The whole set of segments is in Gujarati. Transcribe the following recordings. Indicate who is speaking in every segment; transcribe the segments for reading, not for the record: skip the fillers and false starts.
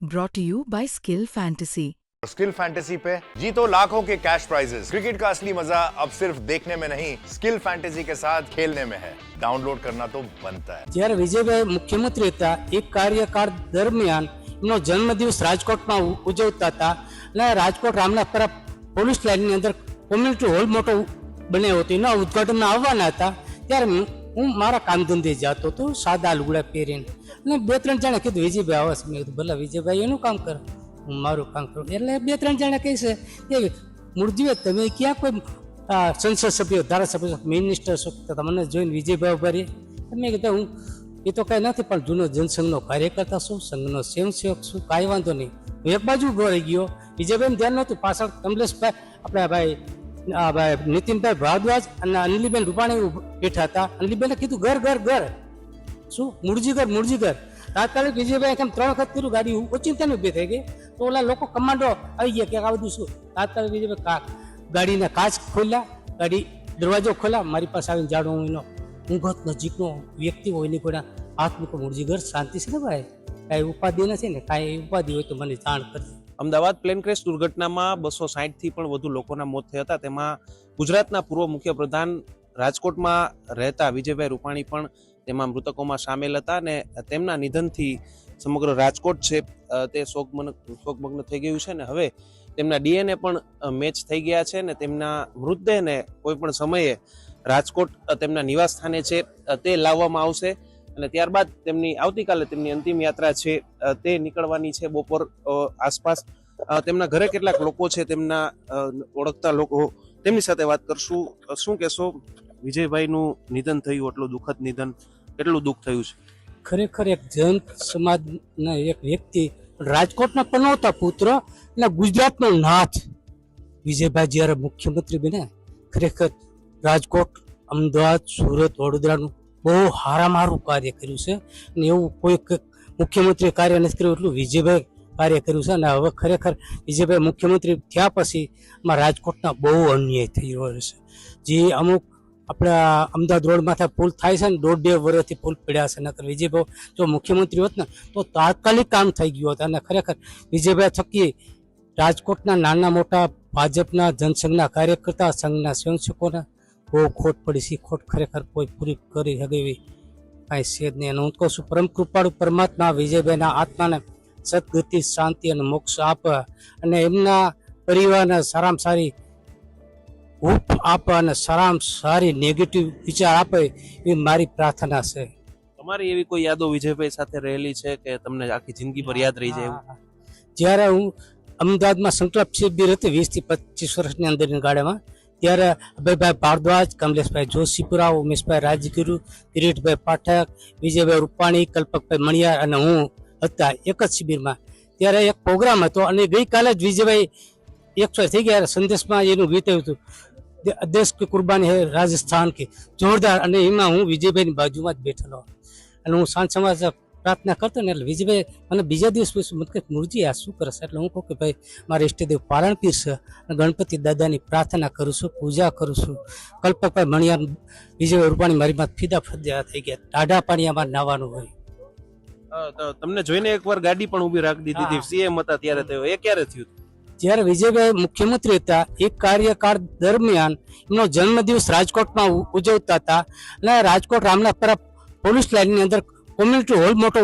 Speaker 1: brought to you by Skill Fantasy.
Speaker 2: Skill fantasy पे जीतो लाखों के कैश प्राइजेस। क्रिकेट का असली मजा अब सिर्फ देखने में नहीं, स्किल फैंटेसी के साथ खेलने में है। डाउनलोड करना तो बनता है।
Speaker 3: જ્યારે વિજયભાઈ મુખ્યમંત્રી હતા એક કાર્યકાળ દરમિયાન એમનો જન્મદિવસ રાજકોટમાં ઉજવતા હતા અને રાજકોટ રામનાથપરા પોલીસ લાઇનની અંદર કોમ્યુનિટી હોલ મોટો બન્યો હતો એના ઉદઘાટનમાં આવવાના હતા ત્યારે હું મારા કામ ધંધે જતો હતો સાદા લુગડા પહેરીને અને બે ત્રણ જણા કીધું વિજયભાઈ આવશે મેં કીધું ભલા વિજયભાઈ એનું કામ કરો હું મારું કામ કરું એટલે બે ત્રણ જણા કહે છે કે મૂળજીભાઈ તમે ક્યાં કોઈ સંસદ સભ્ય ધારાસભ્ય મિનિસ્ટર છો તમને જોઈને વિજયભાઈ ઉભા રહી મેં કીધું હું એ તો કાંઈ નથી પણ જૂનો જનસંઘનો કાર્યકર્તા છું સંઘનો સ્વયંસેવક છું કાંઈ વાંધો નહીં હું એક બાજુ ઉભો રહી ગયો વિજયભાઈને ધ્યાન નહોતું પાછળ કમલેશભાઈ આપણા ભાઈ નીતિનભાઈ ભારદ્વાજ અને અનિલીબેન રૂપાણી બેઠા હતા અનિલીબેને કીધું ઘર ઘર ઘર શું મૂળજી ઘર તાત્કાલિક વિજયભાઈ એમ 3 વખત કર્યું ગાડી ઓચિંતાની ઊભી થઈ ગઈ તો ઓલા લોકો કમાન્ડો આવી ગયા કે આ બધું શું તાત્કાલિક વિજયભાઈ ગાડીના કાચ ખોલ્યા ગાડી દરવાજો ખોલ્યા મારી પાસે આવીને જાડો હું એનો ઊંઘત નજીકનો વ્યક્તિ હોય એની કોઈ હાથ મૂકો મૂળજી ઘર શાંતિ છે ને ભાઈ કાંઈ ઉપાધિ નથી ને કાંઈ ઉપાધિ હોય તો મને જાણ કરજો।
Speaker 4: અમદાવાદ પ્લેન ક્રેશ દુર્ઘટનામાં 260 થી પણ વધુ લોકોના મોત થયા હતા તેમાં ગુજરાતના પૂર્વ મુખ્યપ્રધાન રાજકોટમાં રહેતા વિજયભાઈ રૂપાણી પણ તેમાં મૃતકોમાં સામેલ હતા અને તેમના નિધનથી સમગ્ર રાજકોટ છે તે શોકમગ્ન થઈ ગયું છે ને હવે તેમના ડીએનએ પણ મેચ થઈ ગયા છે ને તેમના મૃતદેહને કોઈ પણ સમયે રાજકોટ તેમના નિવાસ સ્થાને છે તે લાવવામાં આવશે અને ત્યારબાદ આવતીકાલે તેમની અંતિમ યાત્રા છે તે નીકળવાની છે બપોર આસપાસ। તેમના ઘરે કેટલાક લોકો છે તેમના ઓળખતા લોકો તેમની સાથે વાત કરશું। શું કહેશો વિજયભાઈનું નિધન થયું એટલું દુઃખદ નિધન કેટલું દુઃખ થયું છે?
Speaker 3: ખરેખર એક જન સમાજના એક વ્યક્તિ રાજકોટના પનોતા પુત્ર અને ગુજરાતનો નાથ વિજયભાઈ જ્યારે મુખ્યમંત્રી બન્યા ખરેખર રાજકોટ અમદાવાદ સુરત વડોદરાનું બહુ હારામારું કાર્ય કર્યું છે અને એવું કોઈ મુખ્યમંત્રી કાર્ય નથી કર્યું એટલું વિજયભાઈ કાર્ય કર્યું છે અને હવે ખરેખર વિજયભાઈ મુખ્યમંત્રી થયા પછી આમાં રાજકોટના બહુ અન્યાય થઈ રહ્યો છે। જે અમુક આપણા અમદાવાદ રોડ માથે પુલ થાય છે ને 1.5 વર્ષથી પુલ પડ્યા છે નકર વિજયભાઈ જો મુખ્યમંત્રી હોત ને તો તાત્કાલિક કામ થઈ ગયું હોત અને ખરેખર વિજયભાઈ થકી રાજકોટના નાના મોટા ભાજપના જનસંઘના કાર્યકર્તા સંઘના સ્વયંસેવકોને બહુ ખોટ પડી છે ખોટ ખરેખર કોઈ પૂરી કરી શકે એવી કાંઈ છે જ નહીં। હું કહું છું પરમ કૃપાળુ પરમાત્મા વિજયભાઈના આત્માને સદગતિ શાંતિ અને મોક્ષ આપે અને એમના પરિવારને સારામાં સારી હૂફ આપે અને સારામાં સારી નેગેટિવ વિચાર આપે એ મારી પ્રાર્થના છે।
Speaker 4: તમારી એવી કોઈ યાદો વિજયભાઈ સાથે રહેલી છે કે તમને આખી જિંદગી પર યાદ રહી જાય?
Speaker 3: જ્યારે હું અમદાવાદમાં સંકલ્પ શિબિર હતી 20 થી 25 વર્ષની અંદરની ગાળામાં ત્યારે અભયભાઈ ભારદ્વાજ કમલેશભાઈ જોશીપુરા ઉમેશભાઈ રાજગીરુ કિરીટભાઈ પાઠક વિજયભાઈ રૂપાણી કલ્પકભાઈ મણિયાર અને હું હતા એક જ શિબિરમાં। ત્યારે એક પ્રોગ્રામ હતો અને ગઈકાલે જ વિજયભાઈ 100 થઈ ગયા સંદેશમાં એનું ગીત આવ્યું હતું દેશ કી કુરબાની હે રાજસ્થાન કી જોરદાર અને એમાં હું વિજયભાઈની બાજુમાં જ બેઠેલો અને હું સાંજ સમાજ પ્રાર્થના કરતો ને એટલે વિજયભાઈ મને બીજા દિવસ પૂછ્યું મને કે મૂળજી આ શું કરશે એટલે હું કહું કે ભાઈ મારા ઇષ્ટદેવ પારણપીર છે અને ગણપતિ દાદાની પ્રાર્થના કરું છું પૂજા કરું છું। કલ્પકભાઈ મણિયાર વિજયભાઈ રૂપાણી મારી માં ફીદા ફદ્યા થઈ ગયા ટાઢા પાણીમાં નાવાનું હોય।
Speaker 4: તમને જોઈને એકવાર ગાડી પણ ઊભી રાખી દીધી હતી સીએમ હતા ત્યારે થયો એ ક્યારે થયું?
Speaker 3: જ્યારે વિજયભાઈ મુખ્યમંત્રી હતા એક કાર્યકાળ દરમિયાન એમનો જન્મદિવસ રાજકોટમાં ઉજવતા હતા અને રાજકોટ રામનાથપરા પોલીસ લાઇનની અંદર કોમ્યુનિટી હોલ મોટો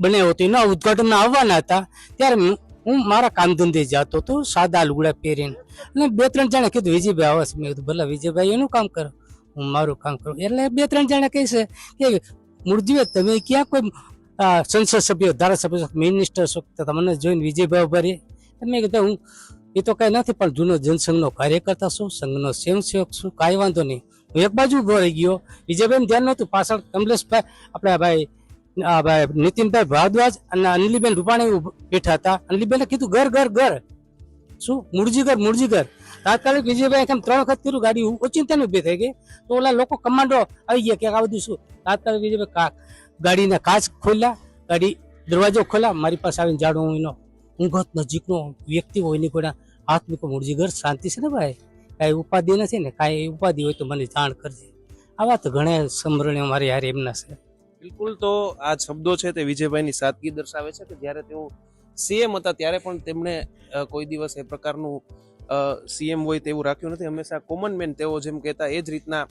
Speaker 3: બન્યો હતો એના ઉદઘાટનમાં આવવાના હતા ત્યારે હું મારા કામ ધંધે જતો હતો સાદા લુગડા પહેરીને અને બે ત્રણ જણા કીધું વિજયભાઈ આવશે મેં કીધું ભલા વિજયભાઈ એનું કામ કરો હું મારું કામ કરું એટલે બે ત્રણ જણા કહે છે કે મૂળજીભાઈ તમે ક્યાં કોઈ સંસદ સભ્ય ધારાસભ્ય મિનિસ્ટર છો તમને જોઈને વિજયભાઈ ઉભા રહી મેં કીધું હું એ તો કાંઈ નથી પણ જૂનો જનસંઘનો કાર્યકર્તા છું સંઘનો સ્વયંસેવક છું કાંઈ વાંધો નહીં હું એક બાજુ ઉભો રહી ગયો વિજયભાઈને ધ્યાન નહોતું પાછળ કમલેશભાઈ આપણા ભાઈ નીતિનભાઈ ભારદ્વાજ અને અનિલીબેન રૂપાણી બેઠા હતા અનિલીબેને કીધું ઘર ઘર ઘર શું મૂળજી ઘર તાત્કાલિક વિજયભાઈ એમ 3 વખત કર્યું ગાડી ઓચિંતાની ઊભી થઈ ગઈ તો ઓલા લોકો કમાન્ડો આવી ગયા કે આ બધું શું તાત્કાલિક વિજયભાઈ ગાડીના કાચ ખોલ્યા ગાડી દરવાજો ખોલ્યા મારી પાસે આવીને જાડો હું એનો ઊંઘત નજીકનો વ્યક્તિ હોય એની કોઈ હાથ મૂકો મૂળજી ઘર શાંતિ છે ને ભાઈ કાંઈ ઉપાધિ નથી ને કાંઈ ઉપાધિ હોય તો મને જાણ કરજે। આવા તો ઘણા સમરણીઓ મારી યાર એમના છે।
Speaker 4: બિલકુલ, તો આ શબ્દો છે તે વિજયભાઈની સાદગી દર્શાવે છે કે જ્યારે તેઓ સીએમ હતા ત્યારે પણ તેમણે કોઈ દિવસ એ પ્રકારનું સીએમ હોય તેવું રાખ્યું નથી. હંમેશા કોમન મેન તેઓ જેમ કહેતા એ જ રીતના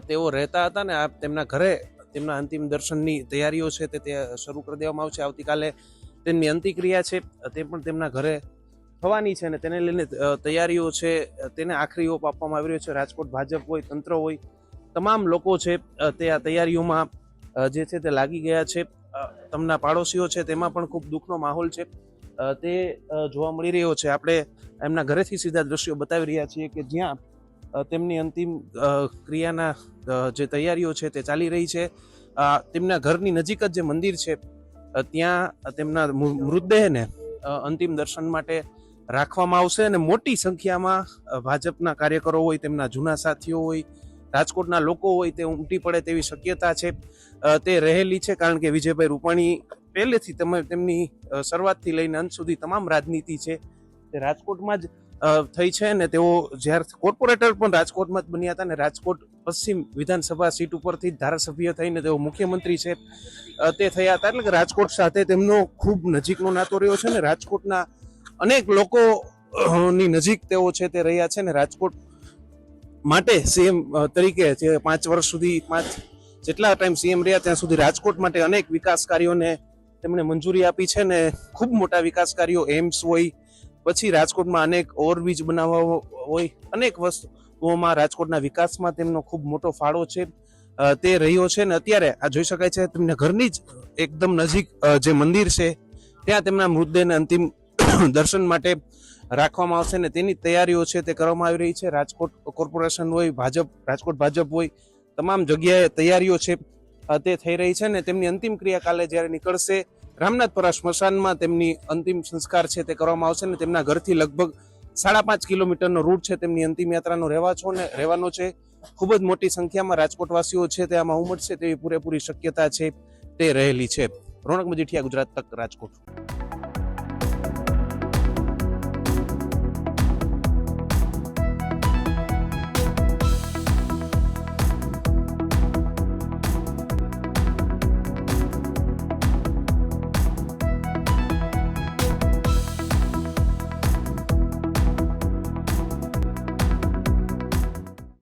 Speaker 4: તેઓ રહેતા હતા ને આ તેમના ઘરે તેમના અંતિમ દર્શનની તૈયારીઓ છે તે શરૂ કરી દેવામાં આવશે. આવતીકાલે તેમની અંતિક્રિયા છે તે પણ તેમના ઘરે થવાની છે અને તેને લઈને તૈયારીઓ છે તેને આખરી ઓપ આપવામાં આવી રહ્યો છે. રાજકોટ ભાજપ હોય, તંત્ર હોય, તમામ લોકો છે તે આ તૈયારીઓમાં જે છે તે લાગી ગયા છે. તમના પાડોશીઓ છે તેમાં પણ ખૂબ દુઃખનો માહોલ છે તે જોવા મળી રહ્યો છે. આપણે એમના ઘરેથી સીધા દ્રશ્યો બતાવી રહ્યા છીએ કે જ્યાં તેમની અંતિમ ક્રિયાના જે તૈયારીઓ છે તે ચાલી રહી છે. તેમના ઘરની નજીક જ જે મંદિર છે ત્યાં તેમના મૃતદેહને અંતિમ દર્શન માટે રાખવામાં આવશે અને મોટી સંખ્યામાં ભાજપના કાર્યકરો હોય, તેમના જૂના સાથીઓ હોય, રાજકોટના લોકો હોય તે ઉમટી પડે તેવી શક્યતા છે તે રહેલી છે. કારણ કે વિજયભાઈ રૂપાણી પહેલેથી તેમની શરૂઆતથી લઈને અંત સુધી તમામ રાજનીતિ છે તે રાજકોટમાં જ થઈ છે ને તેઓ જ્યારે કોર્પોરેટર પણ રાજકોટમાં જ બન્યા હતા ને રાજકોટ પશ્ચિમ વિધાનસભા સીટ ઉપરથી ધારાસભ્ય થઈને તેઓ મુખ્યમંત્રી છે તે થયા હતા. એટલે કે રાજકોટ સાથે તેમનો ખૂબ નજીકનો નાતો રહ્યો છે ને રાજકોટના અનેક લોકોની નજીક તેઓ છે તે રહ્યા છે ને રાજકોટ માટે સીએમ તરીકે જે 5 વર્ષ સુધી જેટલા ટાઈમ સીએમ રહ્યા ત્યાં સુધી રાજકોટ માટે અનેક વિકાસ કાર્યોને તેમણે મંજૂરી આપી છે ને ખૂબ મોટા વિકાસ કાર્યો એમ્સ હોય, પછી રાજકોટમાં અનેક ઓવરબ્રિજ બનાવવા હોય, અનેક વસ્તુઓમાં રાજકોટના વિકાસમાં તેમનો ખૂબ મોટો ફાળો છે તે રહ્યો છે ને અત્યારે આ જોઈ શકાય છે તેમના ઘરની જ એકદમ નજીક જે મંદિર છે ત્યાં તેમના મૃતદેહને અંતિમ દર્શન માટે રાખવામાં આવશે ને તેની તૈયારીઓ છે તે કરવામાં આવી રહી છે. રાજકોટ કોર્પોરેશન હોય, રાજકોટ ભાજપ હોય, તમામ જગ્યાએ તૈયારીઓ છે તે થઈ રહી છે ને તેમની અંતિમ ક્રિયા કાલે જ્યારે નીકળશે રામનાથપરા સ્મશાનમાં તેમની અંતિમ સંસ્કાર છે તે કરવામાં આવશે ને તેમના ઘરથી લગભગ 5.5 કિલોમીટરનો રૂટ છે તેમની અંતિમ યાત્રાનો રહેવાનો છે. ખૂબ જ મોટી સંખ્યામાં રાજકોટવાસીઓ છે તે આમાં ઉમટશે તેવી પૂરેપૂરી શક્યતા છે તે રહેલી છે. રોનક મજીઠિયા, ગુજરાત તક, રાજકોટ.